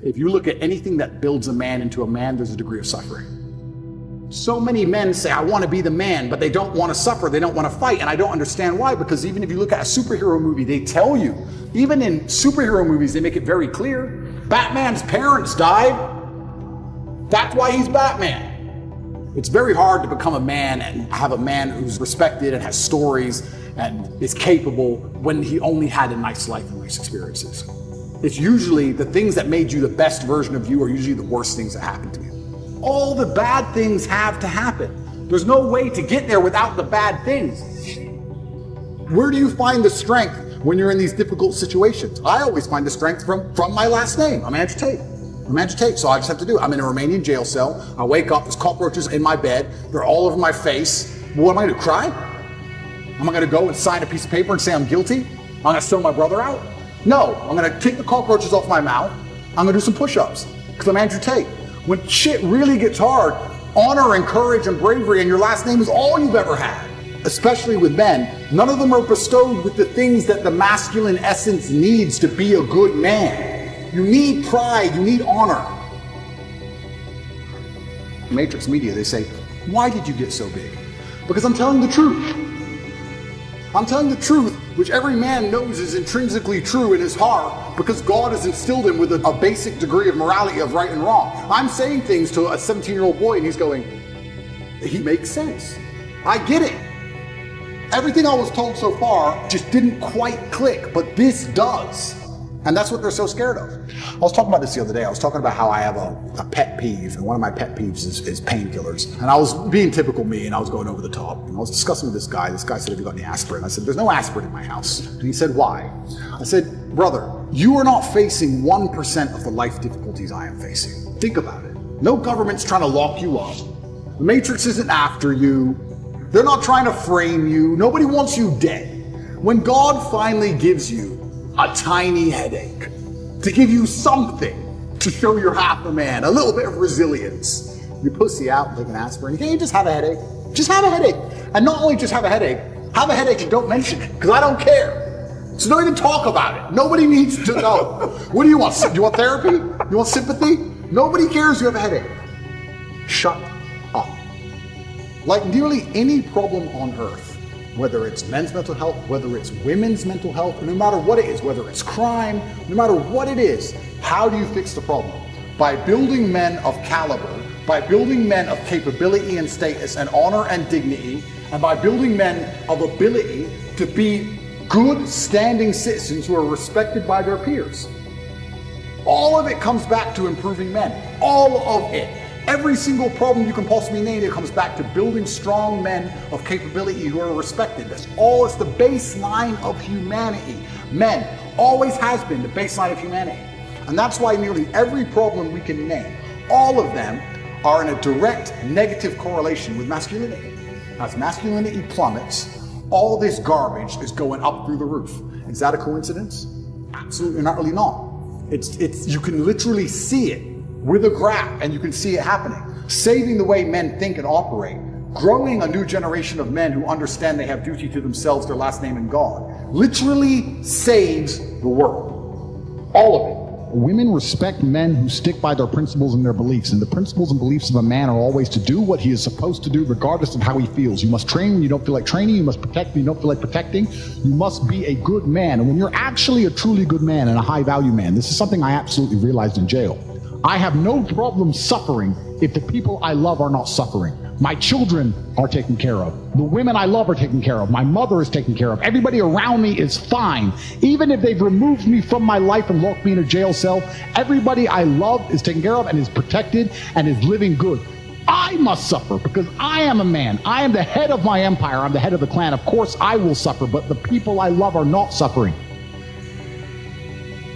If you look at anything that builds a man into a man, there's a degree of suffering. So many men say, I want to be the man, but they don't want to suffer, they don't want to fight, and I don't understand why, because even if you look at a superhero movie, they tell you, even in superhero movies, they make it very clear, Batman's parents died. That's why he's Batman. It's very hard to become a man and have a man who's respected and has stories and is capable when he only had a nice life and nice experiences. It's usually the things that made you the best version of you are usually the worst things that happened to you. All the bad things have to happen. There's no way to get there without the bad things. Where do you find the strength when you're in these difficult situations? I always find the strength from my last name. I'm Andrew Tate. I'm Andrew Tate, so I just have to do it. I'm in a Romanian jail cell. I wake up, there's cockroaches in my bed. They're all over my face. What am I gonna do, cry? Am I gonna go and sign a piece of paper and say I'm guilty? I'm gonna sell my brother out? No, I'm gonna kick the cockroaches off my mouth. I'm gonna do some push-ups, because I'm Andrew Tate. When shit really gets hard, honor and courage and bravery and your last name is all you've ever had. Especially with men, none of them are bestowed with the things that the masculine essence needs to be a good man. You need pride, you need honor. Matrix Media, they say, why did you get so big? Because I'm telling the truth. I'm telling the truth, which every man knows is intrinsically true in his heart, because God has instilled him with a basic degree of morality of right and wrong. I'm saying things to a 17-year-old boy and he's going, he makes sense. I get it. Everything I was told so far just didn't quite click, but this does. And that's what they're so scared of. I was talking about this the other day. I was talking about how I have a pet peeve, and one of my pet peeves is painkillers. And I was being typical me, and I was going over the top. And I was discussing with this guy. This guy said, have you got any aspirin? I said, there's no aspirin in my house. And he said, why? I said, brother, you are not facing 1% of the life difficulties I am facing. Think about it. No government's trying to lock you up. The Matrix isn't after you. They're not trying to frame you. Nobody wants you dead. When God finally gives you a tiny headache, to give you something to show you're half a man, a little bit of resilience, you pussy out and take an aspirin. Can't you just have a headache? Just have a headache. And not only just have a headache and don't mention it, because I don't care. So don't even talk about it. Nobody needs to know. What do you want? Do you want therapy? You want sympathy? Nobody cares you have a headache. Shut up. Like nearly any problem on earth, whether it's men's mental health, whether it's women's mental health, no matter what it is, whether it's crime, no matter what it is, how do you fix the problem? By building men of caliber, by building men of capability and status and honor and dignity, and by building men of ability to be good standing citizens who are respected by their peers. All of it comes back to improving men. All of it. Every single problem you can possibly name, it comes back to building strong men of capability who are respected. That's all. It's the baseline of humanity. Men always has been the baseline of humanity. And that's why nearly every problem we can name, all of them are in a direct negative correlation with masculinity. As masculinity plummets, all this garbage is going up through the roof. Is that a coincidence? Absolutely not, really not. It's you can literally see it with a graph, and you can see it happening. Saving the way men think and operate, growing a new generation of men who understand they have duty to themselves, their last name, and God, literally saves the world. All of it. Women respect men who stick by their principles and their beliefs, and the principles and beliefs of a man are always to do what he is supposed to do regardless of how he feels. You must train when you don't feel like training, you must protect when you don't feel like protecting. You must be a good man, and when you're actually a truly good man and a high value man, this is something I absolutely realized in jail. I have no problem suffering if the people I love are not suffering. My children are taken care of. The women I love are taken care of. My mother is taken care of. Everybody around me is fine. Even if they've removed me from my life and locked me in a jail cell, everybody I love is taken care of and is protected and is living good. I must suffer because I am a man. I am the head of my empire. I'm the head of the clan. Of course I will suffer, but the people I love are not suffering.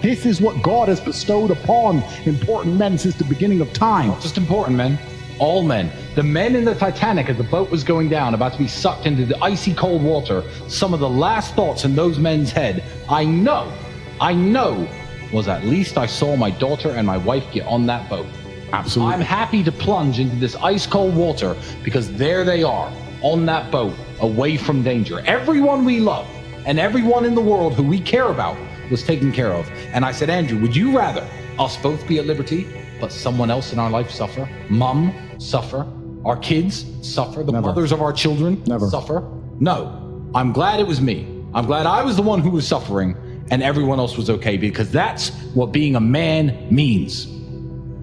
This is what God has bestowed upon important men since the beginning of time. Not just important men, all men. The men in the Titanic as the boat was going down, about to be sucked into the icy cold water, some of the last thoughts in those men's head, I know, was at least I saw my daughter and my wife get on that boat. Absolutely. I'm happy to plunge into this ice cold water because there they are, on that boat, away from danger. Everyone we love and everyone in the world who we care about was taken care of. And I said, Andrew, would you rather us both be at liberty, but someone else in our life suffer. Mom suffer. Our kids suffer. The Never. mothers of our children Never. suffer. No, I'm glad it was me. I'm glad I was the one who was suffering and everyone else was okay, because that's what being a man means.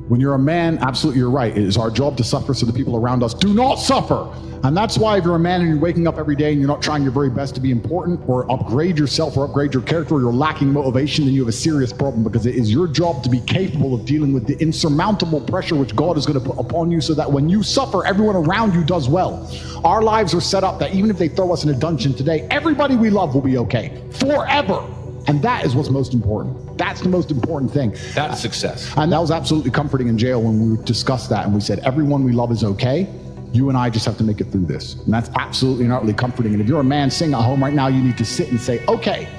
When you're a man, absolutely you're right. It is our job to suffer so the people around us do not suffer. And that's why if you're a man and you're waking up every day and you're not trying your very best to be important or upgrade yourself or upgrade your character, or you're lacking motivation, then you have a serious problem, because it is your job to be capable of dealing with the insurmountable pressure which God is going to put upon you, so that when you suffer, everyone around you does well. Our lives are set up that even if they throw us in a dungeon today, everybody we love will be okay forever. And that is what's most important. That's the most important thing. That's success. And that was absolutely comforting in jail when we discussed that. And we said, everyone we love is okay. You and I just have to make it through this. And that's absolutely and utterly comforting. And if you're a man sitting at home right now, you need to sit and say, okay,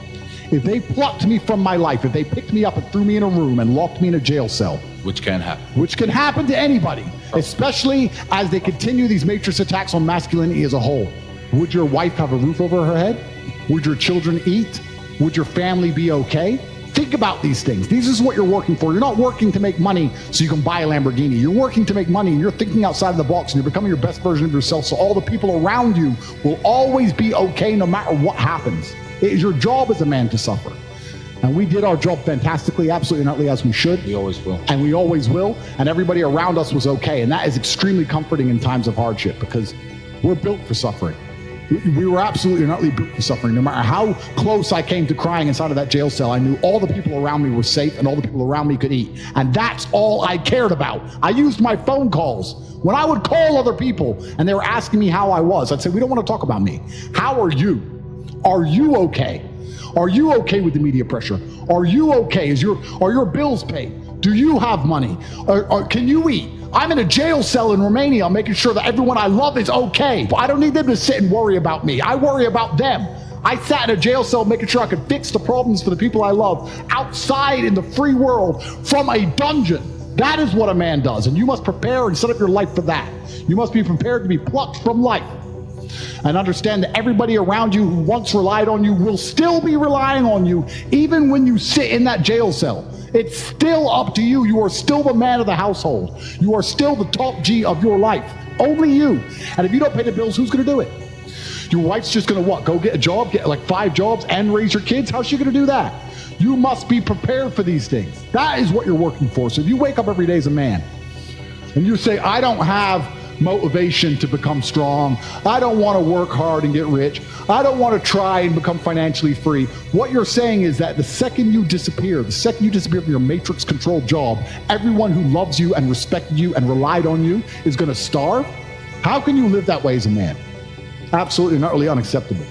if they plucked me from my life, if they picked me up and threw me in a room and locked me in a jail cell, Which can happen. which can happen to anybody, especially as they continue these matrix attacks on masculinity as a whole, would your wife have a roof over her head? Would your children eat? Would your family be okay? Think about these things. This is what you're working for. You're not working to make money so you can buy a Lamborghini. You're working to make money, and you're thinking outside of the box, and you're becoming your best version of yourself, so all the people around you will always be okay no matter what happens. It is your job as a man to suffer. And we did our job fantastically, absolutely and utterly, as we should. We always will. And we always will. And everybody around us was okay. And that is extremely comforting in times of hardship, because we're built for suffering. We were absolutely not built for suffering. No matter how close I came to crying inside of that jail cell, I knew all the people around me were safe and all the people around me could eat. And that's all I cared about. I used my phone calls. When I would call other people and they were asking me how I was, I'd say, we don't want to talk about me. How are you? Are you okay? Are you okay with the media pressure? Are you okay? Are your bills paid? Do you have money? Can you eat? I'm in a jail cell in Romania making sure that everyone I love is okay. I don't need them to sit and worry about me. I worry about them. I sat in a jail cell making sure I could fix the problems for the people I love outside in the free world from a dungeon. That is what a man does, and you must prepare and set up your life for that. You must be prepared to be plucked from life and understand that everybody around you who once relied on you will still be relying on you even when you sit in that jail cell. It's still up to you. You are still the man of the household. You are still the top G of your life. Only you. And if you don't pay the bills, who's going to do it? Your wife's just going to what? Go get a job, get like 5 jobs and raise your kids? How's she going to do that? You must be prepared for these things. That is what you're working for. So if you wake up every day as a man and you say, I don't have motivation to become strong, I don't want to work hard and get rich, I don't want to try and become financially free, what you're saying is that the second you disappear from your matrix controlled job, everyone who loves you and respected you and relied on you is going to starve. How can you live that way as a man? Absolutely and utterly unacceptable.